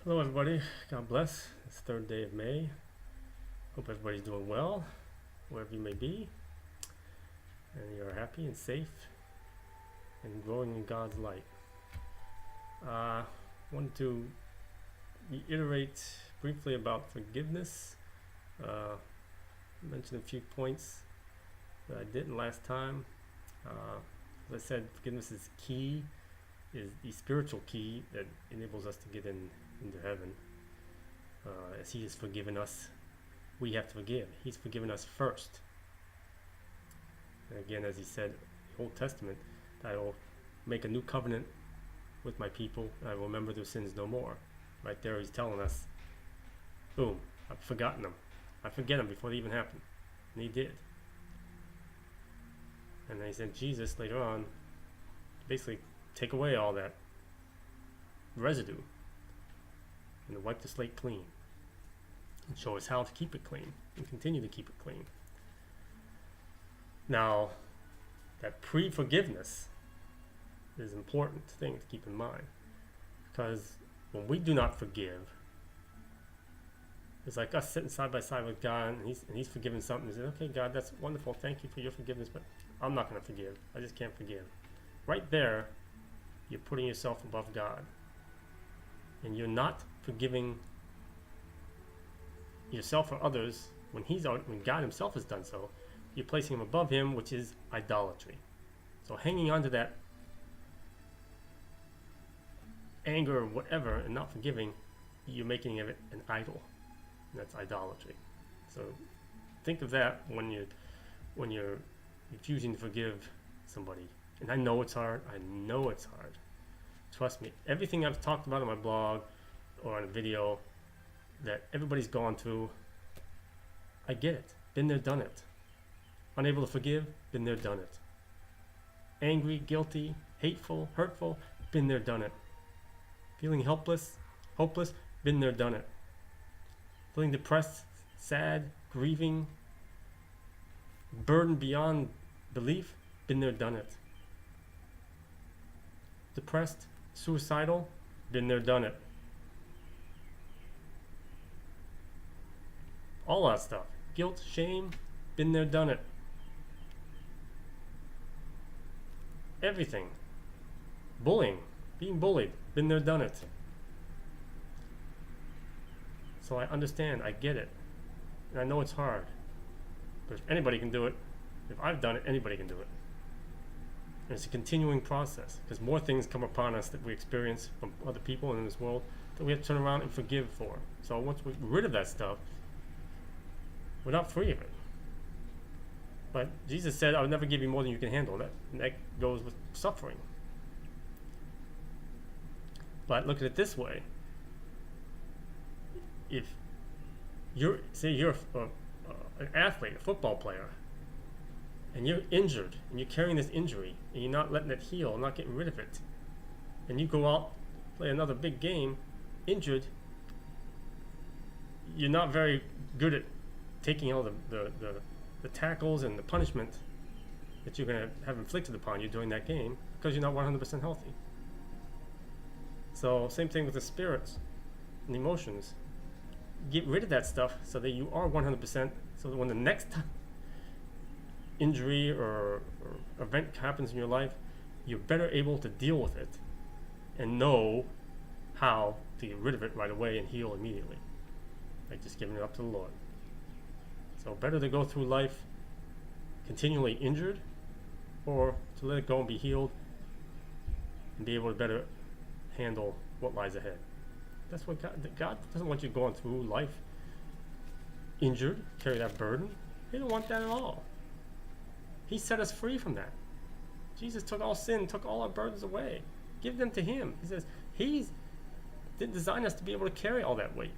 Hello, everybody. God bless. It's third day of May. Hope everybody's doing well, wherever you may be, and you're happy and safe and growing in God's light. Wanted to reiterate briefly about forgiveness. Mention a few points that I didn't last time. As I said, forgiveness is key, is the spiritual key that enables us to get into heaven. As He has forgiven us, we have to forgive. He's forgiven us first. And again, as He said in the Old Testament, I will make a new covenant with my people, and I will remember their sins no more. Right there, He's telling us, boom, I've forgotten them. I forget them before they even happen. And He did. And then He sent Jesus later on, basically take away all that residue and wipe the slate clean and show us how to keep it clean and continue to keep it clean. Now, that pre-forgiveness is an important thing to keep in mind, because when we do not forgive, it's like us sitting side by side with God, and He's forgiven something. He says, okay, God, that's wonderful. Thank you for your forgiveness, but I'm not going to forgive. I just can't forgive. Right there, you're putting yourself above God. And you're not forgiving yourself or others when God Himself has done so. You're placing Him above Him, which is idolatry. So hanging on to that anger or whatever and not forgiving, you're making it an idol. And that's idolatry. So think of that when you're refusing to forgive somebody. And I know it's hard. Trust me, everything I've talked about on my blog or on a video that everybody's gone through, I get it. Been there, done it. Unable to forgive, been there, done it. Angry, guilty, hateful, hurtful, been there, done it. Feeling helpless, hopeless, been there, done it. Feeling depressed, sad, grieving, burdened beyond belief, been there, done it. Depressed, suicidal, been there, done it. All that stuff. Guilt, shame, been there, done it. Everything. Bullying, being bullied, been there, done it. So I understand, I get it. And I know it's hard. But if anybody can do it, if I've done it, anybody can do it. And it's a continuing process, because more things come upon us that we experience from other people in this world that we have to turn around and forgive for. So once we're rid of that stuff, we're not free of it. But Jesus said, I'll never give you more than you can handle. That goes with suffering. But look at it this way. If you're an athlete, a football player, and you're injured, and you're carrying this injury, and you're not letting it heal, not getting rid of it, and you go out, play another big game, injured, you're not very good at taking all the tackles and the punishment that you're going to have inflicted upon you during that game, because you're not 100% healthy. So same thing with the spirits and the emotions. Get rid of that stuff so that you are 100%, so that when the next injury or event happens in your life, you're better able to deal with it and know how to get rid of it right away and heal immediately, like just giving it up to the Lord. So better to go through life continually injured, or to let it go and be healed and be able to better handle what lies ahead. That's what God doesn't want you going through life injured, carry that burden. He don't want that at all. He set us free from that. Jesus took all sin, took all our burdens away. Give them to Him. He says He didn't design us to be able to carry all that weight.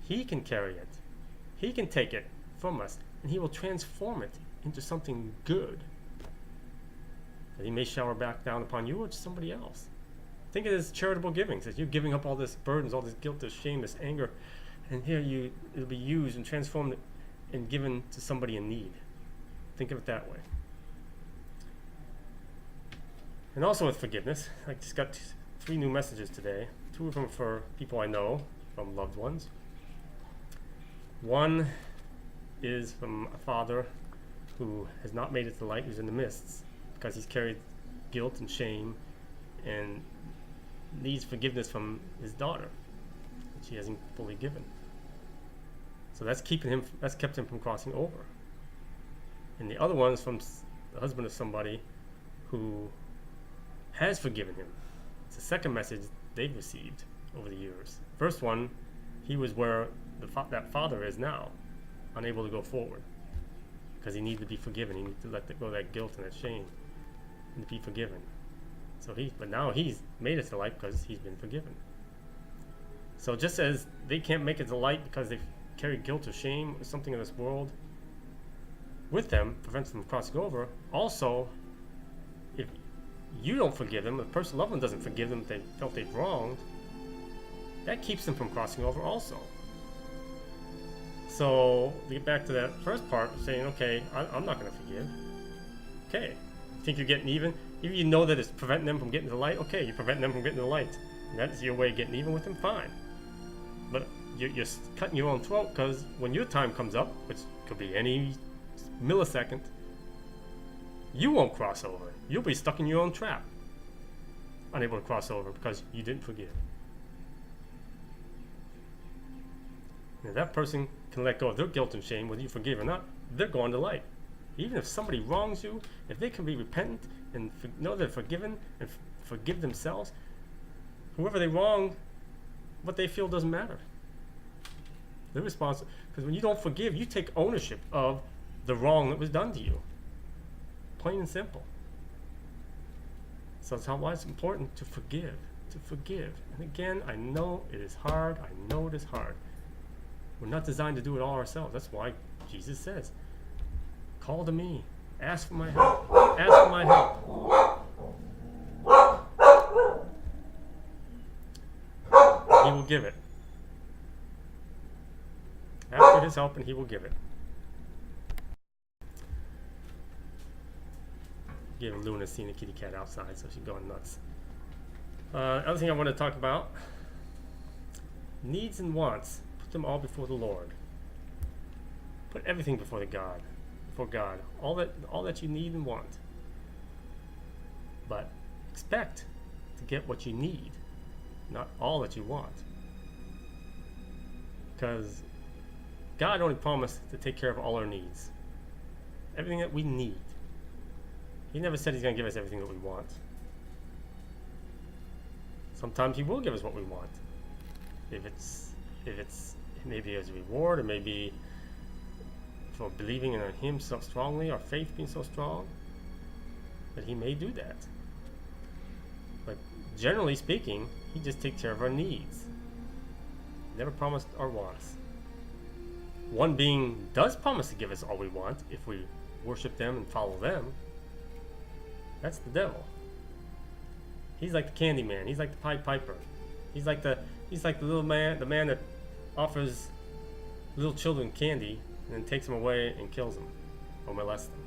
He can carry it. He can take it from us, and He will transform it into something good that He may shower back down upon you or to somebody else. Think of it as charitable giving. Says you're giving up all this burdens, all this guilt, this shame, this anger, and here it'll be used and transformed and given to somebody in need. Think of it that way. And also with forgiveness, I just got 3 new messages today. 2 of them for people I know from loved ones. One is from a father who has not made it to the light, who's in the mists, because he's carried guilt and shame and needs forgiveness from his daughter, which he hasn't fully given. So that's kept him from crossing over. And the other one is from the husband of somebody who has forgiven him. It's the second message they've received over the years. First one, he was where that father is now, unable to go forward, because he needed to be forgiven. He needed to let go of that guilt and that shame and to be forgiven. But now he's made it to the light because he's been forgiven. So just as they can't make it to the light because they've carried guilt or shame or something in this world with them, prevents them from crossing over, also, if you don't forgive them, if the person loved one doesn't forgive them if they felt they've wronged, that keeps them from crossing over also. So, to get back to that first part, saying, okay, I'm not going to forgive. Okay, think you're getting even? If you know that it's preventing them from getting to the light, okay, you're preventing them from getting to the light. And that's your way of getting even with them, fine. But you're cutting your own throat, because when your time comes up, which could be any millisecond, you won't cross over. You'll be stuck in your own trap, unable to cross over because you didn't forgive. And if that person can let go of their guilt and shame, whether you forgive or not, they're going to light. Even if somebody wrongs you, if they can be repentant and know they're forgiven and forgive themselves, whoever they wrong, what they feel doesn't matter. They're responsible. Because when you don't forgive, you take ownership of the wrong that was done to you. Plain and simple. So that's why it's important to forgive. To forgive. And again, I know it is hard. I know it is hard. We're not designed to do it all ourselves. That's why Jesus says, call to me. Ask for my help. Ask for my help. He will give it. Ask for his help and he will give it. Give Luna seeing a kitty cat outside, so she's going nuts. Other thing I want to talk about, needs and wants. Put them all before the Lord. Put everything before God. All that you need and want. But expect to get what you need, not all that you want. Because God only promised to take care of all our needs. Everything that we need. He never said he's going to give us everything that we want. Sometimes he will give us what we want. If it's maybe as a reward, or maybe for believing in him so strongly, our faith being so strong, that he may do that. But generally speaking, he just takes care of our needs. Never promised our wants. One being does promise to give us all we want if we worship them and follow them. That's the devil. He's like the candy man. He's like the Pied Piper. He's like the little man, the man that offers little children candy and then takes them away and kills them or molests them.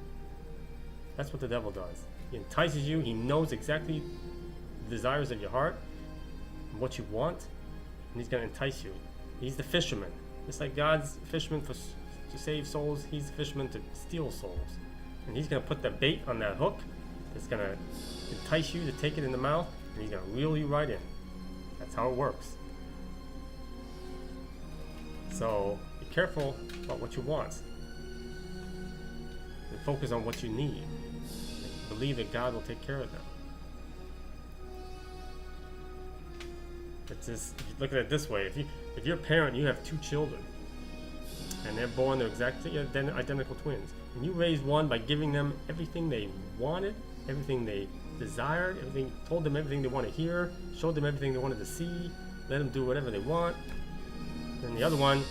That's what the devil does. He entices you. He knows exactly the desires of your heart and what you want, and he's going to entice you. He's the fisherman. Just like God's fisherman to save souls, he's the fisherman to steal souls. And he's going to put the bait on that hook. It's going to entice you to take it in the mouth, and he's going to reel you right in. That's how it works. So be careful about what you want. And focus on what you need. And believe that God will take care of them. It's just, if you look at it this way, if you're a parent, you have 2 children, and they're born, they're exactly identical twins, and you raise one by giving them everything they wanted, everything they desired, told them everything they want to hear, showed them everything they wanted to see, let them do whatever they want. And the other one,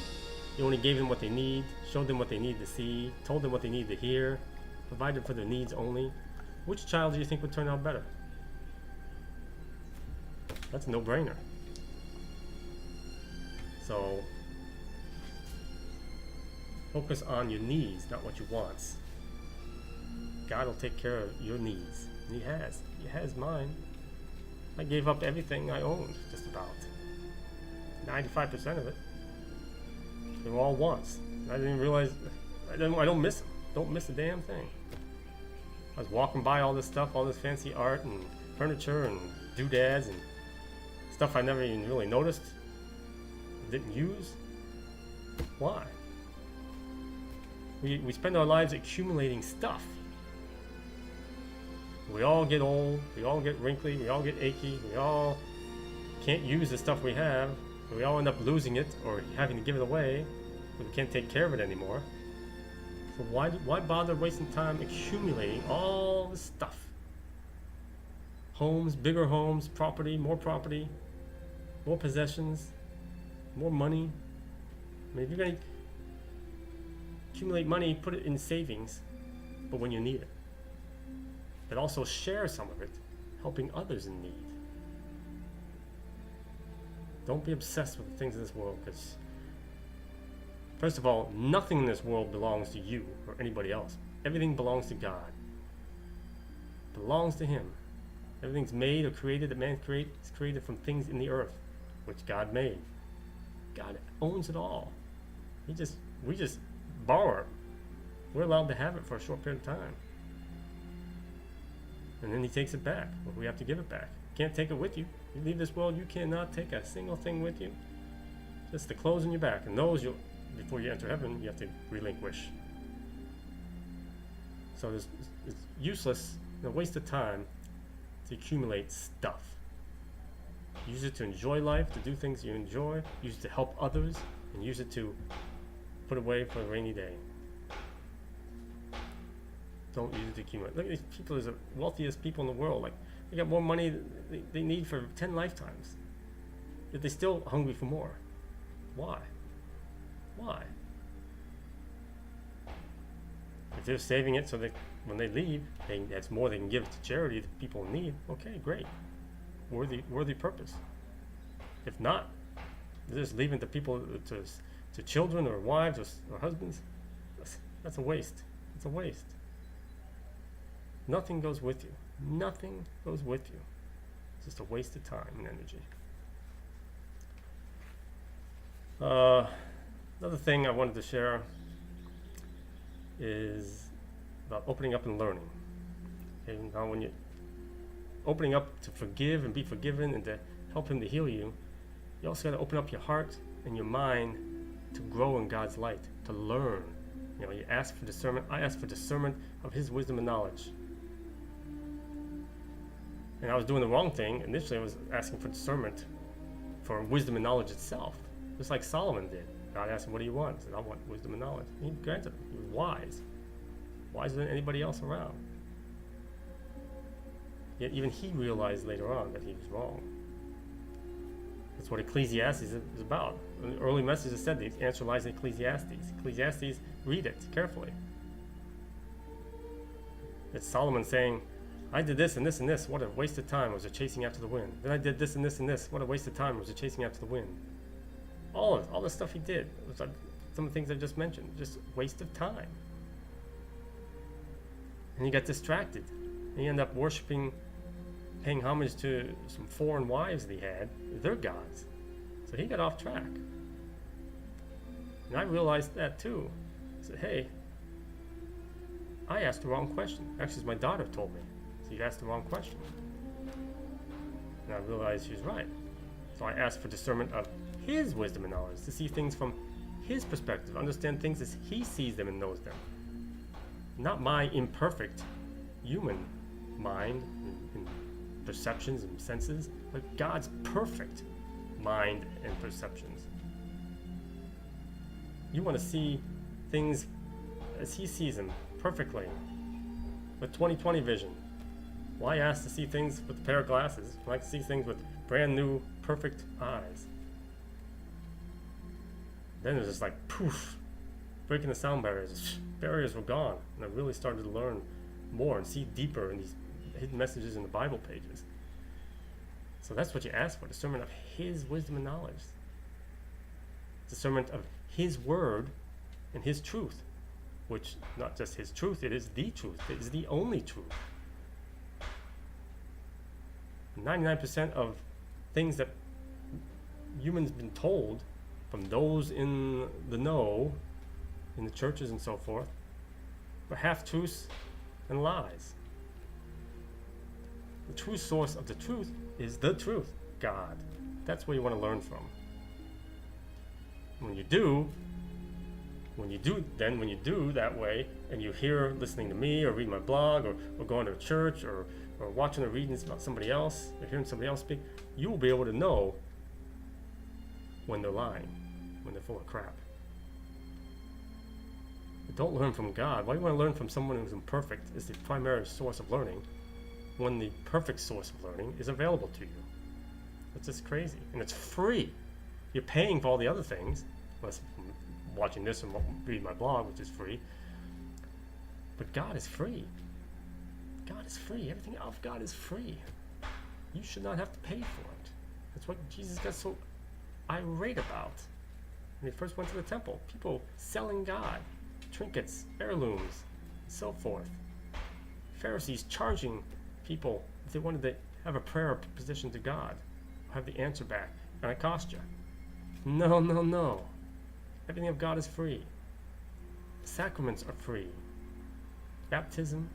you only gave them what they need, showed them what they need to see, told them what they need to hear, provided for their needs only. Which child do you think would turn out better? That's a no-brainer. So focus on your needs, not what you want. God will take care of your needs. And he has. He has mine. I gave up everything I owned, just about 95% of it. They were all wants. I didn't realize. I don't miss them. Don't miss a damn thing. I was walking by all this stuff, all this fancy art and furniture and doodads and stuff I never even really noticed, didn't use. Why? We spend our lives accumulating stuff. We all get old, we all get wrinkly, we all get achy, we all can't use the stuff we have, we all end up losing it or having to give it away because we can't take care of it anymore. So why bother wasting time accumulating all this stuff? Homes, bigger homes, property, more possessions, more money. I mean, if you're going to accumulate money, put it in savings, but when you need it. But also share some of it, helping others in need. Don't be obsessed with the things in this world, because first of all, nothing in this world belongs to you or anybody else. Everything belongs to God. It belongs to Him. Everything's made or created that man is created from things in the earth, which God made. God owns it all. We just borrow it. We're allowed to have it for a short period of time. And then He takes it back. Well, we have to give it back. You can't take it with you. You leave this world, you cannot take a single thing with you. Just the clothes on your back. And those, before you enter heaven, you have to relinquish. So it's useless, a waste of time to accumulate stuff. Use it to enjoy life, to do things you enjoy. Use it to help others, and use it to put away for a rainy day. Don't use it to accumulate. Look at these people, are the wealthiest people in the world. Like, they got more money than they need for 10 lifetimes. Yet they're still hungry for more. Why? Why? If they're saving it so that when they leave, that's more they can give to charity to people in need, okay, great. Worthy purpose. If not, they're just leaving it to people, to children or wives or husbands. That's a waste. It's a waste. Nothing goes with you. Nothing goes with you. It's just a waste of time and energy. Another thing I wanted to share is about opening up and learning. Okay, now when you're opening up to forgive and be forgiven and to help Him to heal you, you also got to open up your heart and your mind to grow in God's light, to learn. You know, you ask for discernment. I ask for discernment of His wisdom and knowledge. And I was doing the wrong thing. Initially, I was asking for discernment for wisdom and knowledge itself, just like Solomon did. God asked him, "What do you want?" He said, "I want wisdom and knowledge." And He granted him. He was wise, wiser than anybody else around. Yet even he realized later on that he was wrong. That's what Ecclesiastes is about. In the early messages said the answer lies in Ecclesiastes. Ecclesiastes, read it carefully. It's Solomon saying, I did this and this and this. What a waste of time. Was it chasing after the wind? Then I did this and this and this. What a waste of time. Was it chasing after the wind? All the stuff he did. It was like some of the things I just mentioned. Just waste of time. And he got distracted. And he ended up worshiping, paying homage to some foreign wives that he had. They're gods. So he got off track. And I realized that too. I said, hey, I asked the wrong question. Actually, my daughter told me. So you asked the wrong question. And I realized she was right. So I asked for discernment of His wisdom and knowledge, to see things from His perspective, understand things as He sees them and knows them. Not my imperfect human mind and perceptions and senses, but God's perfect mind and perceptions. You want to see things as He sees them perfectly, with 20/20 vision. Well, I asked to see things with a pair of glasses. I like to see things with brand new, perfect eyes. Then it was just like poof, breaking the sound barriers. Barriers were gone, and I really started to learn more and see deeper in these hidden messages in the Bible pages. So that's what you ask for: discernment of His wisdom and knowledge, discernment of His word and His truth, which not just His truth, it is the truth. It is the only truth. 99% of things that humans been told from those in the know, in the churches and so forth, are half-truths and lies. The true source of the truth is the truth, God. That's where you want to learn from. When you do that way, and you hear listening to me or read my blog or going to a church or watching or reading about somebody else or hearing somebody else speak, you will be able to know when they're lying, when they're full of crap. But don't learn from God. Why do you want to learn from someone who's imperfect is the primary source of learning when the perfect source of learning is available to you? It's just crazy. And it's free. You're paying for all the other things, unless watching this and reading my blog, which is free. But God is free. God is free. Everything of God is free. You should not have to pay for it. That's what Jesus got so irate about when he first went to the temple. People selling God, trinkets, heirlooms, and so forth. Pharisees charging people if they wanted to have a prayer position to God, have the answer back, and it cost you. No, no, no. Everything of God is free. Sacraments are free. Baptism,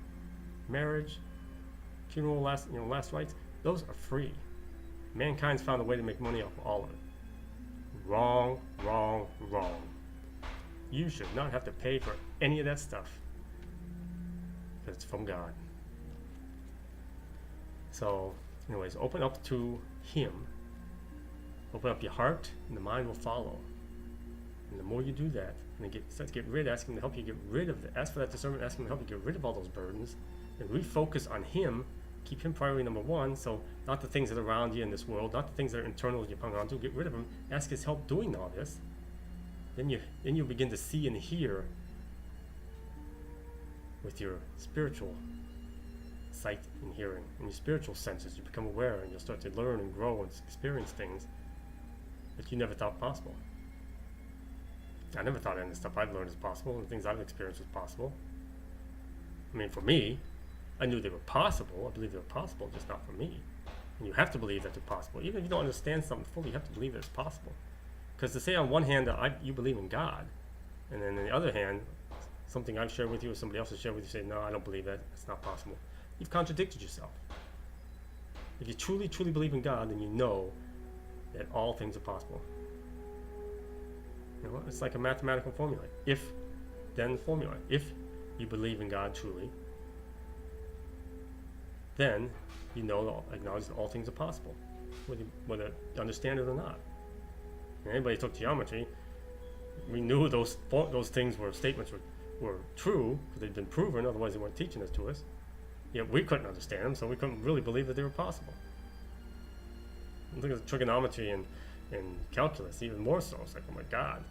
marriage, funeral, last rites, those are free. Mankind's found a way to make money off of all of it. Wrong, wrong, wrong. You should not have to pay for any of that stuff, because it's from God. So, anyways, open up to Him. Open up your heart, and the mind will follow. And the more you do that, and start to get rid, ask Him to help you get rid of ask for that discernment, ask Him to help you get rid of all those burdens, and refocus on Him. Keep Him priority number one. So not the things that are around you in this world, not the things that are internal you're hung on to. Get rid of them. Ask His help doing all this. Then you begin to see and hear with your spiritual sight and hearing, and your spiritual senses. You become aware, and you'll start to learn and grow and experience things that you never thought possible. I never thought any of the stuff I've learned is possible, and the things I've experienced was possible. I mean, for me, I knew they were possible. I believe they were possible, just not for me. And you have to believe that they're possible. Even if you don't understand something fully, you have to believe that it's possible. Because to say on one hand that you believe in God, and then on the other hand, something I've shared with you or somebody else has shared with you, say, no, I don't believe that, it's not possible. You've contradicted yourself. If you truly, truly believe in God, then you know that all things are possible. You know, it's like a mathematical formula. If, then formula. If you believe in God truly, then you know, acknowledge that all things are possible, whether you understand it or not. And anybody who took geometry, we knew those things statements were true because they'd been proven. Otherwise, they weren't teaching it to us. Yet we couldn't understand them, so we couldn't really believe that they were possible. And look at trigonometry and calculus, even more so. It's like, oh my God.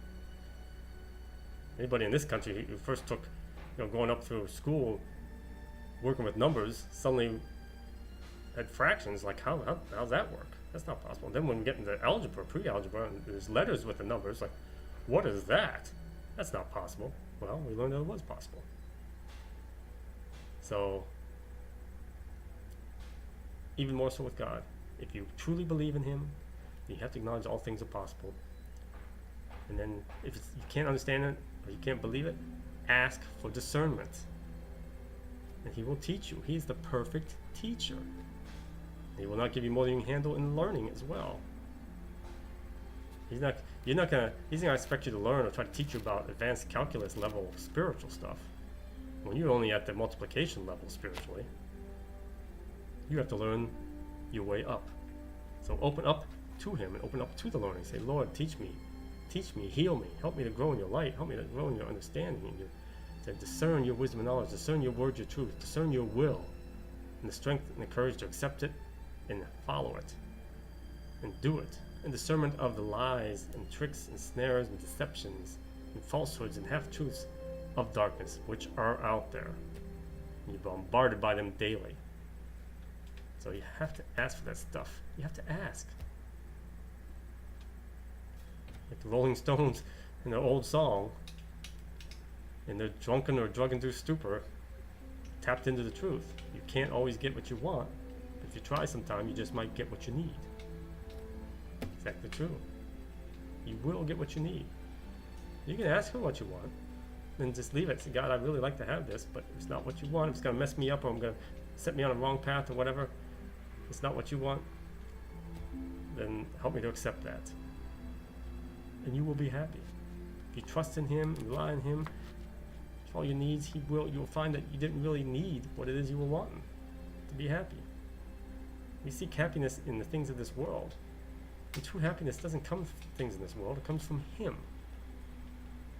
Anybody in this country who first took, going up through school, working with numbers, suddenly had fractions. Like, how's that work? That's not possible. And then when we get into algebra, pre-algebra, and there's letters with the numbers, like, what is that? That's not possible. Well, we learned that it was possible. So, even more so with God. If you truly believe in Him, you have to acknowledge all things are possible. And then, if you can't understand it, or you can't believe it, ask for discernment. And He will teach you. He's the perfect teacher. He will not give you more than you can handle in learning as well. He's not gonna expect you to learn or try to teach you about advanced calculus level spiritual stuff when you're only at the multiplication level spiritually. You have to learn your way up. So open up to Him and open up to the learning. Say, Lord, teach me, heal me, help me to grow in your light, help me to grow in your understanding, and to discern your wisdom and knowledge, discern your word, your truth, discern your will, and the strength and the courage to accept it and follow it and do it. And discernment of the lies and tricks and snares and deceptions and falsehoods and half-truths of darkness which are out there. And you're bombarded by them daily. So you have to ask for that stuff. You have to ask. Like the Rolling Stones in their old song, and they're drunken or drug-induced stupor, tapped into the truth. You can't always get what you want, but if you try sometime, you just might get what you need. Exactly true. You will get what you need. You can ask for what you want, and just leave it. Say, God, I'd really like to have this, but if it's not what you want, if it's going to mess me up or I'm going to set me on a wrong path or whatever, it's not what you want, then help me to accept that. And you will be happy. If you trust in Him, rely on Him, for all your needs, you'll find that you didn't really need what it is you were wanting to be happy. We seek happiness in the things of this world. And true happiness doesn't come from things in this world, it comes from Him.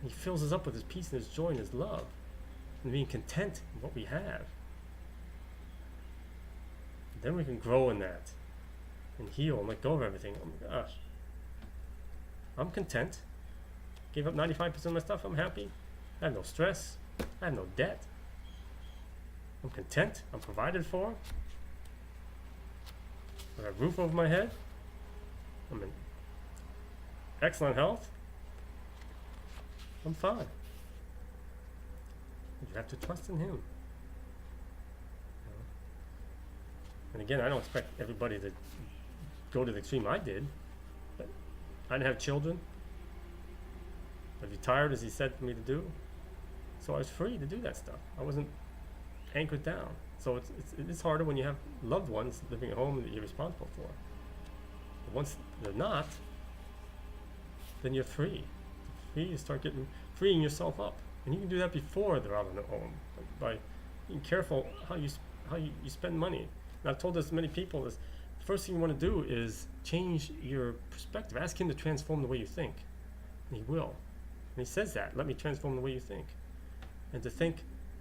He fills us up with His peace and His joy and His love, and being content in what we have. And then we can grow in that, and heal and let go of everything. Oh my gosh. I'm content. Gave up 95% of my stuff, I'm happy. I have no stress. I have no debt. I'm content. I'm provided for. I have a roof over my head. I'm in excellent health. I'm fine. You have to trust in Him. You know? And again, I don't expect everybody to go to the extreme I did, but I didn't have children. I retired, as He said for me to do, so I was free to do that stuff. I wasn't anchored down. So it's harder when you have loved ones living at home that you're responsible for. But once they're not, then you're free. You start freeing yourself up, and you can do that before they're out on their own, by being careful how you spend money. And I've told this to many people: is the first thing you want to do is change your perspective. Ask Him to transform the way you think, and He will. And He says that, let me transform the way you think, and to think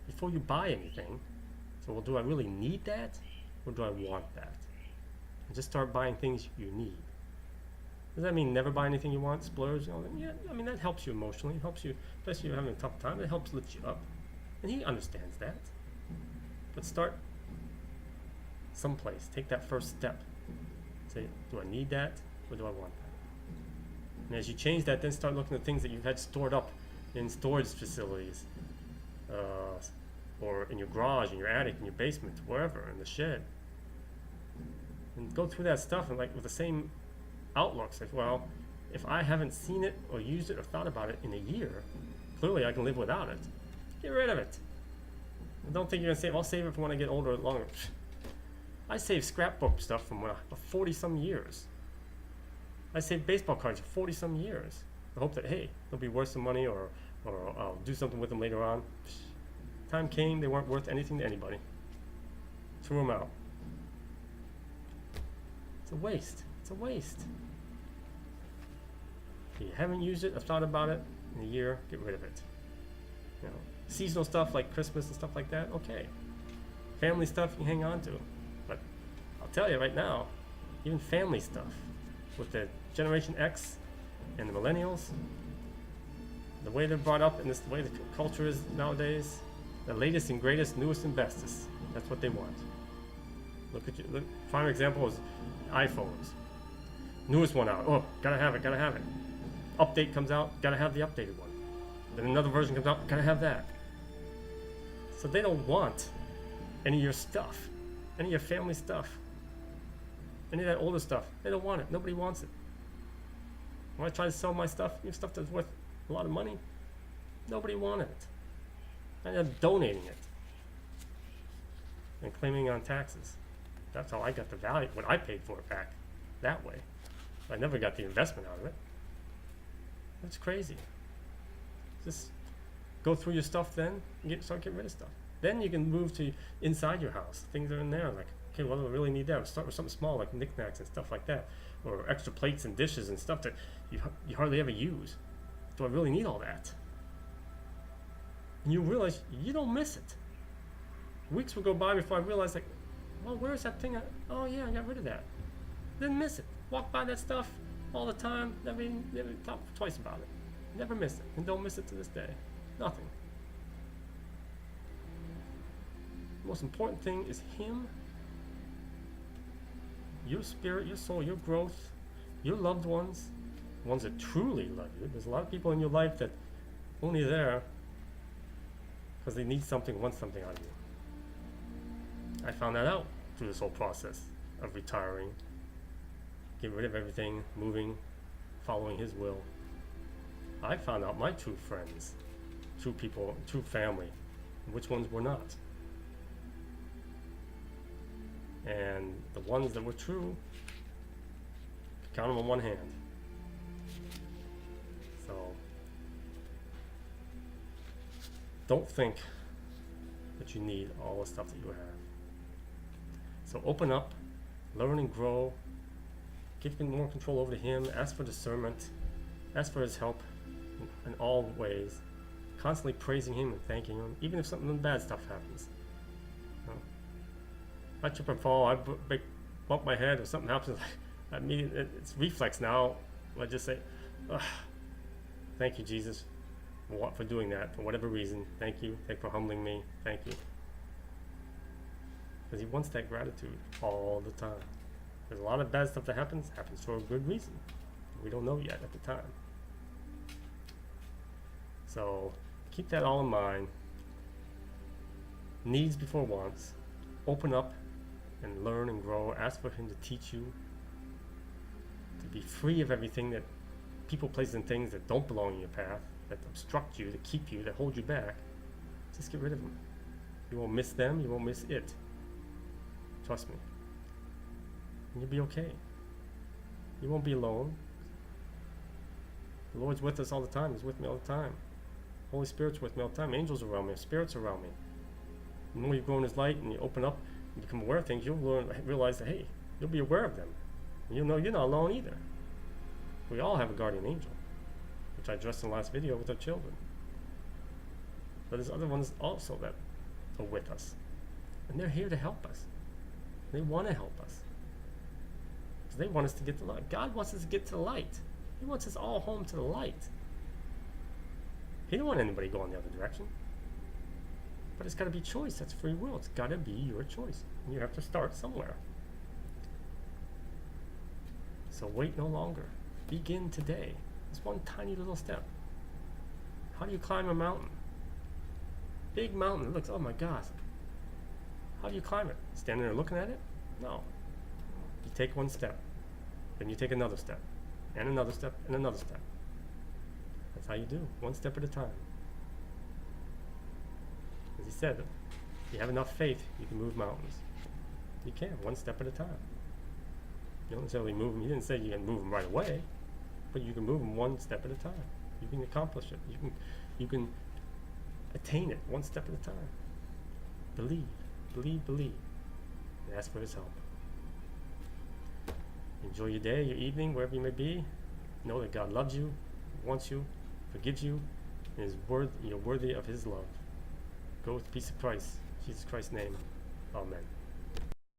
before you buy anything. So, well, do I really need that, or do I want that? And just start buying things you need. Does that mean never buy anything you want, splurge? You know, yeah, I mean, that helps you emotionally. It helps you, especially if you're having a tough time. It helps lift you up. And He understands that. But start someplace. Take that first step. Say, do I need that, or do I want that? And as you change that, then start looking at things that you've had stored up in storage facilities, or in your garage, in your attic, in your basement, wherever, in the shed. And go through that stuff and, like, with the same outlook. Say, well, if I haven't seen it or used it or thought about it in a year, clearly I can live without it. Get rid of it. And don't think you're going to save. I'll save it for when I get older or longer. I save scrapbook stuff from 40-some years. I saved baseball cards for 40-some years. I hope that, hey, they'll be worth some money, or I'll do something with them later on. Time came, they weren't worth anything to anybody. Threw them out. It's a waste. It's a waste. If you haven't used it or thought about it in a year, get rid of it. You know, seasonal stuff like Christmas and stuff like that, okay. Family stuff you hang on to. But I'll tell you right now, even family stuff, with the Generation X and the millennials, the way they're brought up and the way the culture is nowadays, the latest and greatest, newest and bestest. That's what they want. Look at you. Look, prime example is iPhones. Newest one out. Oh, gotta have it, gotta have it. Update comes out, gotta have the updated one. Then another version comes out, gotta have that. So they don't want any of your stuff, any of your family stuff, any of that older stuff. They don't want it. Nobody wants it. When I try to sell my stuff, your stuff that's worth a lot of money, nobody wanted it. I ended up donating it and claiming on taxes. That's how I got the value, what I paid for it back that way. I never got the investment out of it. That's crazy. Just go through your stuff then and start getting rid of stuff. Then you can move to inside your house. Things are in there, like, okay, well, do I really need that? We'll start with something small like knickknacks and stuff like that, or extra plates and dishes and stuff that you hardly ever use. Do I really need all that? And you realize you don't miss it. Weeks will go by before I realize, like, well, where's that thing? Oh yeah, I got rid of that. Didn't miss it. Walk by that stuff all the time. Never thought twice about it. Never miss it, and don't miss it to this day. Nothing. The most important thing is Him, your spirit, your soul, your growth, your loved ones, the ones that truly love you. There's a lot of people in your life that only there because they need something, want something out of you. I found that out through this whole process. of retiring, getting rid of everything, moving, following His will, I found out my true friends, true people, true family, and which ones were not. And the ones that were true, count them on one hand. So, don't think that you need all the stuff that you have. So open up, learn and grow, give more control over to Him, ask for discernment, ask for His help in all ways, constantly praising Him and thanking Him, even if something bad stuff happens. You know, I trip and fall, I bump my head or something happens, I mean, it's reflex now. I just say, thank you, Jesus, for doing that, for whatever reason. Thank you for humbling me. Thank you. Because He wants that gratitude all the time. There's a lot of bad stuff that happens for a good reason. We don't know yet at the time. So keep that all in mind. Needs before wants. Open up and learn and grow. Ask for Him to teach you. To be free of everything that people, places, and things that don't belong in your path, that obstruct you, that keep you, that hold you back. Just get rid of them. You won't miss them, you won't miss it. Trust me. And you'll be okay. You won't be alone. The Lord's with us all the time. He's with me all the time. Holy Spirit's with me all the time. Angels are around me. Spirits are around me. The more you grow in His light and you open up and become aware of things, you'll realize that, hey, you'll be aware of them. And you'll know you're not alone either. We all have a guardian angel, which I addressed in the last video with our children. But there's other ones also that are with us. And they're here to help us. They want to help us. Because they want us to get to the light. God wants us to get to the light. He wants us all home to the light. He don't want anybody going the other direction. But it's got to be choice. That's free will. It's got to be your choice. And you have to start somewhere. So wait no longer. Begin today. It's one tiny little step. How do you climb a mountain? Big mountain. It looks, oh my gosh. How do you climb it? Standing there looking at it? No. You take one step. Then you take another step. And another step. And another step. That's how you do. One step at a time. As He said, if you have enough faith, you can move mountains. You can, one step at a time. You don't necessarily move them. He didn't say you can move them right away, but you can move them one step at a time. You can accomplish it. You can attain it one step at a time. Believe, believe, believe, and ask for His help. Enjoy your day, your evening, wherever you may be. Know that God loves you, wants you, forgives you, and you're worthy of His love. Go with the peace of Christ. In Jesus Christ's name. Amen.